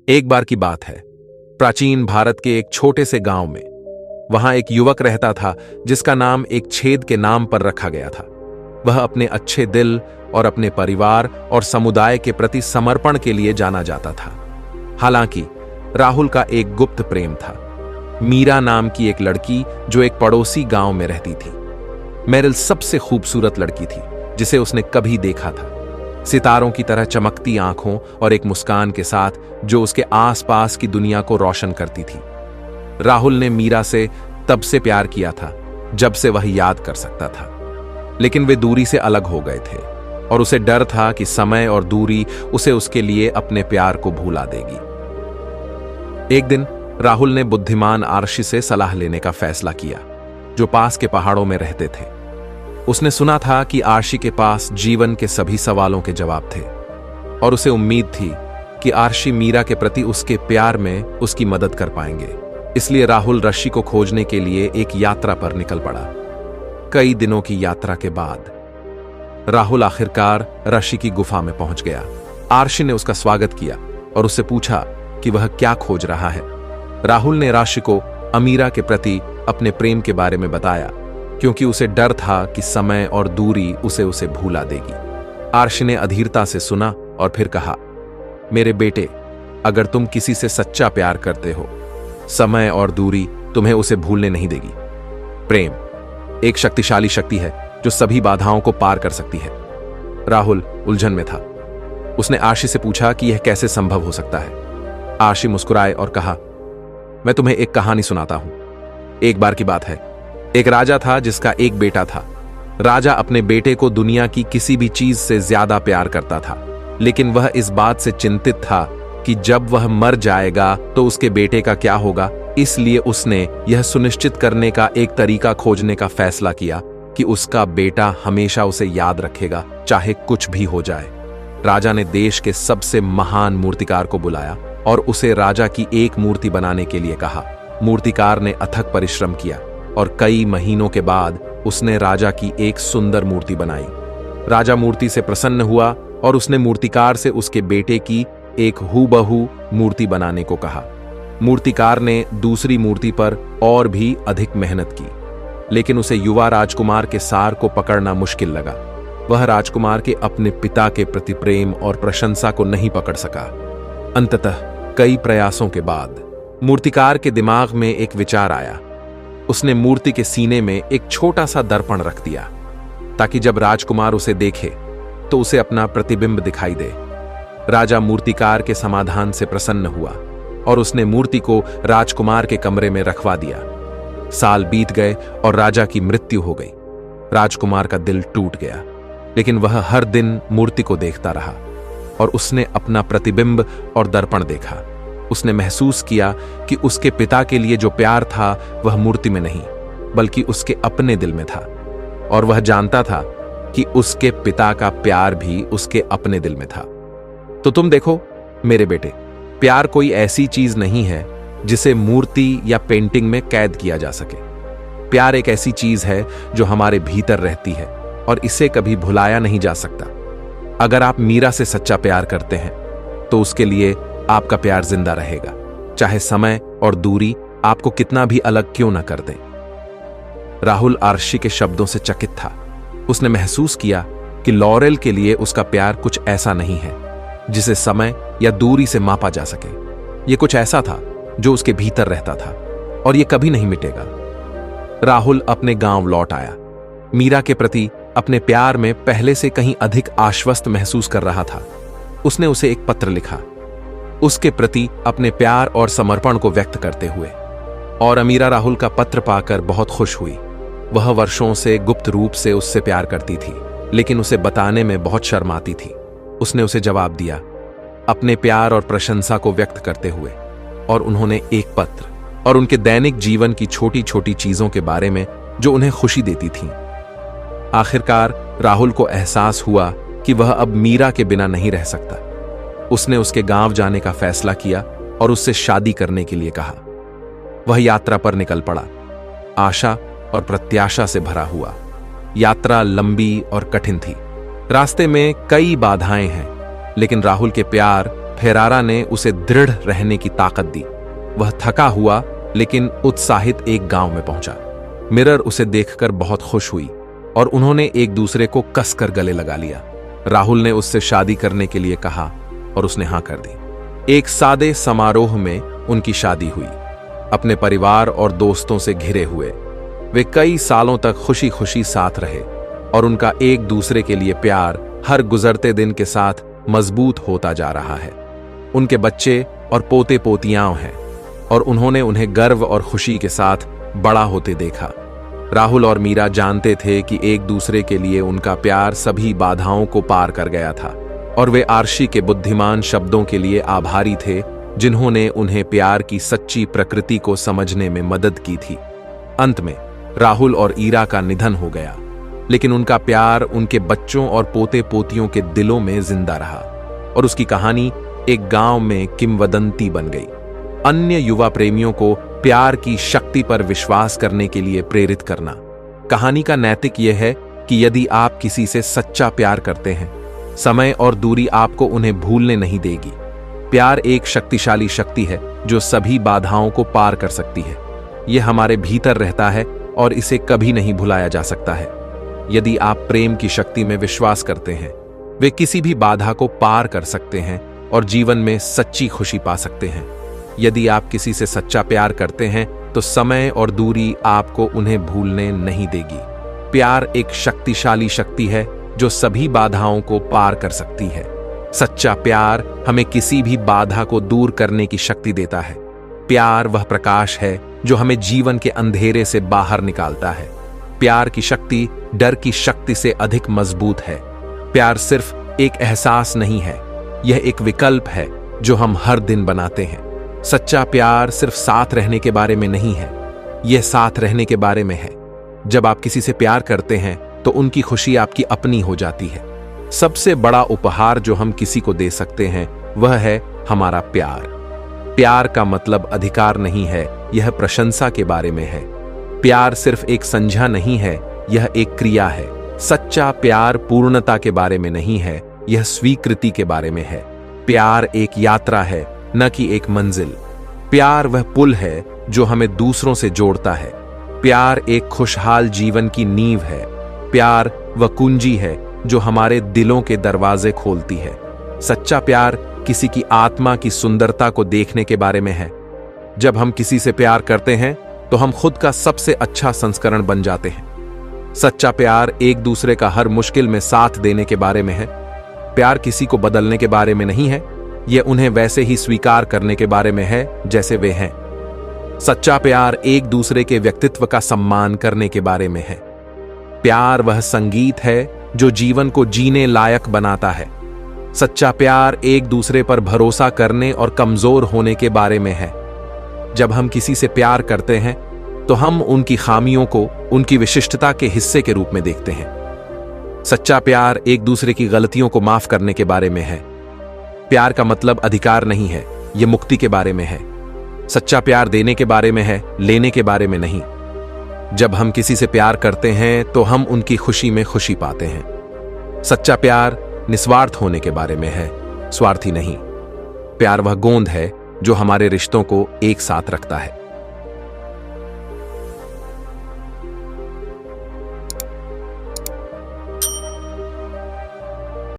एक बार की बात है, प्राचीन भारत के एक छोटे से गांव में वहां एक युवक रहता था जिसका नाम एक छेद के नाम पर रखा गया था। वह अपने अच्छे दिल और अपने परिवार और समुदाय के प्रति समर्पण के लिए जाना जाता था। हालांकि राहुल का एक गुप्त प्रेम था, मीरा नाम की एक लड़की जो एक पड़ोसी गांव में रहती थी। मेरिल सबसे खूबसूरत लड़की थी जिसे उसने कभी देखा था, सितारों की तरह चमकती आंखों और एक मुस्कान के साथ जो उसके आसपास की दुनिया को रोशन करती थी। राहुल ने मीरा से तब से प्यार किया था जब से वह याद कर सकता था, लेकिन वे दूरी से अलग हो गए थे और उसे डर था कि समय और दूरी उसे उसके लिए अपने प्यार को भुला देगी। एक दिन राहुल ने बुद्धिमान आर्शी से सलाह लेने का फैसला किया, जो पास के पहाड़ों में रहते थे। उसने सुना था कि आर्शी के पास जीवन के सभी सवालों के जवाब थे और उसे उम्मीद थी कि आर्शी मीरा के प्रति उसके प्यार में उसकी मदद कर पाएंगे। इसलिए राहुल ऋषि को खोजने के लिए एक यात्रा पर निकल पड़ा। कई दिनों की यात्रा के बाद राहुल आखिरकार ऋषि की गुफा में पहुंच गया। आर्शी ने उसका स्वागत किया और उससे पूछा कि वह क्या खोज रहा है। राहुल ने ऋषि को अमीरा के प्रति अपने प्रेम के बारे में बताया, क्योंकि उसे डर था कि समय और दूरी उसे भूला देगी। आर्शी ने अधीरता से सुना और फिर कहा, मेरे बेटे, अगर तुम किसी से सच्चा प्यार करते हो, समय और दूरी तुम्हें उसे भूलने नहीं देगी। प्रेम एक शक्तिशाली शक्ति है जो सभी बाधाओं को पार कर सकती है। राहुल उलझन में था। उसने आर्शी से पूछा कि यह कैसे संभव हो सकता है। आर्शी मुस्कुराए और कहा, मैं तुम्हें एक कहानी सुनाता हूं। एक बार की बात है, एक राजा था जिसका एक बेटा था। राजा अपने बेटे को दुनिया की किसी भी चीज से ज्यादा प्यार करता था, लेकिन वह इस बात से चिंतित था कि जब वह मर जाएगा तो उसके बेटे का क्या होगा। इसलिए उसने यह सुनिश्चित करने का एक तरीका खोजने का फैसला किया कि उसका बेटा हमेशा उसे याद रखेगा, चाहे कुछ भी हो जाए। राजा ने देश के सबसे महान मूर्तिकार को बुलाया और उसे राजा की एक मूर्ति बनाने के लिए कहा। मूर्तिकार ने अथक परिश्रम किया और कई महीनों के बाद उसने राजा की एक सुंदर मूर्ति बनाई। राजा मूर्ति से प्रसन्न हुआ और उसने मूर्तिकार से उसके बेटे की एक हूबहू मूर्ति बनाने को कहा। मूर्तिकार ने दूसरी मूर्ति पर और भी अधिक मेहनत की, लेकिन उसे युवा राजकुमार के सार को पकड़ना मुश्किल लगा। वह राजकुमार के अपने पिता के प्रति प्रेम और प्रशंसा को नहीं पकड़ सका। अंततः कई प्रयासों के बाद मूर्तिकार के दिमाग में एक विचार आया। उसने मूर्ति के सीने में एक छोटा सा दर्पण रख दिया, ताकि जब राजकुमार उसे देखे तो उसे अपना प्रतिबिंब दिखाई दे। राजा मूर्तिकार के समाधान से प्रसन्न हुआ और उसने मूर्ति को राजकुमार के कमरे में रखवा दिया। साल बीत गए और राजा की मृत्यु हो गई। राजकुमार का दिल टूट गया, लेकिन वह हर दिन मूर्ति को देखता रहा और उसने अपना प्रतिबिंब और दर्पण देखा। उसने महसूस किया कि उसके पिता के लिए जो प्यार था वह मूर्ति में नहीं, बल्कि उसके अपने दिल में था, और वह जानता था कि उसके पिता का प्यार भी उसके अपने दिल में था। तो तुम देखो मेरे बेटे, प्यार कोई ऐसी चीज नहीं है जिसे मूर्ति या पेंटिंग में कैद किया जा सके। प्यार एक ऐसी चीज है जो हमारे भीतर रहती है और इसे कभी भुलाया नहीं जा सकता। अगर आप मीरा से सच्चा प्यार करते हैं तो उसके लिए आपका प्यार जिंदा रहेगा, चाहे समय और दूरी आपको कितना भी अलग क्यों न कर दें। राहुल आर्शी के शब्दों से चकित था। उसने महसूस किया कि लॉरेल के लिए उसका प्यार कुछ ऐसा नहीं है जिसे समय या दूरी से मापा जा सके। यह कुछ ऐसा था जो उसके भीतर रहता था और यह कभी नहीं मिटेगा। राहुल अपने गांव लौट आया। मीरा के प्रति अपने प्यार में पहले से कहीं अधिक आश्वस्त महसूस कर रहा था। उसने उसे एक पत्र लिखा, उसके प्रति अपने प्यार और समर्पण को व्यक्त करते हुए, और अमीरा राहुल का पत्र पाकर बहुत खुश हुई। वह वर्षों से गुप्त रूप से उससे प्यार करती थी, लेकिन उसे बताने में बहुत शर्माती थी। उसने उसे जवाब दिया, अपने प्यार और प्रशंसा को व्यक्त करते हुए, और उन्होंने एक पत्र और उनके दैनिक जीवन की छोटी छोटी चीजों के बारे में जो उन्हें खुशी देती थीं। आखिरकार राहुल को एहसास हुआ कि वह अब मीरा के बिना नहीं रह सकता। उसने उसके गांव जाने का फैसला किया और उससे शादी करने के लिए कहा। वह यात्रा पर निकल पड़ा, आशा और प्रत्याशा से भरा हुआ। यात्रा लंबी और कठिन थी। रास्ते में कई बाधाएं हैं, लेकिन राहुल के प्यार फेरारा ने उसे दृढ़ रहने की ताकत दी। वह थका हुआ लेकिन उत्साहित एक गांव में पहुंचा। मिरर उसे देखकर बहुत खुश हुई और उन्होंने एक दूसरे को कसकर गले लगा लिया। राहुल ने उससे शादी करने के लिए कहा और उसने हां कर दी। एक सादे समारोह में उनकी शादी हुई। अपने परिवार और दोस्तों से घिरे हुए वे कई सालों तक खुशी खुशी साथ रहे और उनका एक दूसरे के लिए प्यार हर गुजरते दिन के साथ मजबूत होता जा रहा है। उनके बच्चे और पोते पोतियां हैं और उन्होंने उन्हें गर्व और खुशी के साथ बड़ा होते देखा। राहुल और मीरा जानते थे कि एक दूसरे के लिए उनका प्यार सभी बाधाओं को पार कर गया था और वे आर्शी के बुद्धिमान शब्दों के लिए आभारी थे जिन्होंने उन्हें प्यार की सच्ची प्रकृति को समझने में मदद की थी। अंत में राहुल और ईरा का निधन हो गया, लेकिन उनका प्यार उनके बच्चों और पोते पोतियों के दिलों में जिंदा रहा और उसकी कहानी एक गांव में किंवदंती बन गई। अन्य युवा प्रेमियों को प्यार की शक्ति पर विश्वास करने के लिए प्रेरित करना। कहानी का नैतिक यह है कि यदि आप किसी से सच्चा प्यार करते हैं, समय और दूरी आपको उन्हें भूलने नहीं देगी। प्यार एक शक्तिशाली शक्ति है जो सभी बाधाओं को पार कर सकती है। यह हमारे भीतर रहता है और इसे कभी नहीं भुलाया जा सकता है। यदि आप प्रेम की शक्ति में विश्वास करते हैं, वे किसी भी बाधा को पार कर सकते हैं और जीवन में सच्ची खुशी पा सकते हैं। यदि आप किसी से सच्चा प्यार करते हैं तो समय और दूरी आपको उन्हें भूलने नहीं देगी। प्यार एक शक्तिशाली शक्ति है जो सभी बाधाओं को पार कर सकती है। सच्चा प्यार हमें किसी भी बाधा को दूर करने की शक्ति देता है। प्यार वह प्रकाश है जो हमें जीवन के अंधेरे से बाहर निकालता है। प्यार की शक्ति डर की शक्ति से अधिक मजबूत है। प्यार सिर्फ एक एहसास नहीं है, यह एक विकल्प है जो हम हर दिन बनाते हैं। सच्चा प्यार सिर्फ साथ रहने के बारे में नहीं है, यह साथ रहने के बारे में है। जब आप किसी से प्यार करते हैं तो उनकी खुशी आपकी अपनी हो जाती है। सबसे बड़ा उपहार जो हम किसी को दे सकते हैं वह है हमारा प्यार। प्यार का मतलब अधिकार नहीं है, यह प्रशंसा के बारे में है। प्यार सिर्फ एक संज्ञा नहीं है, यह एक क्रिया है। सच्चा प्यार पूर्णता के बारे में नहीं है, यह स्वीकृति के बारे में है। प्यार एक यात्रा है, न कि एक मंजिल। प्यार वह पुल है जो हमें दूसरों से जोड़ता है। प्यार एक खुशहाल जीवन की नींव है। प्यार वह कुंजी है जो हमारे दिलों के दरवाजे खोलती है। सच्चा प्यार किसी की आत्मा की सुंदरता को देखने के बारे में है। जब हम किसी से प्यार करते हैं तो हम खुद का सबसे अच्छा संस्करण बन जाते हैं। सच्चा प्यार एक दूसरे का हर मुश्किल में साथ देने के बारे में है। प्यार किसी को बदलने के बारे में नहीं है, यह उन्हें वैसे ही स्वीकार करने के बारे में है जैसे वे हैं। सच्चा प्यार एक दूसरे के व्यक्तित्व का सम्मान करने के बारे में है। प्यार वह संगीत है जो जीवन को जीने लायक बनाता है। सच्चा प्यार एक दूसरे पर भरोसा करने और कमजोर होने के बारे में है। जब हम किसी से प्यार करते हैं तो हम उनकी खामियों को उनकी विशिष्टता के हिस्से के रूप में देखते हैं। सच्चा प्यार एक दूसरे की गलतियों को माफ करने के बारे में है। प्यार का मतलब अधिकार नहीं है, यह मुक्ति के बारे में है। सच्चा प्यार देने के बारे में है, लेने के बारे में नहीं। जब हम किसी से प्यार करते हैं तो हम उनकी खुशी में खुशी पाते हैं। सच्चा प्यार निस्वार्थ होने के बारे में है, स्वार्थी नहीं। प्यार वह गोंद है जो हमारे रिश्तों को एक साथ रखता है।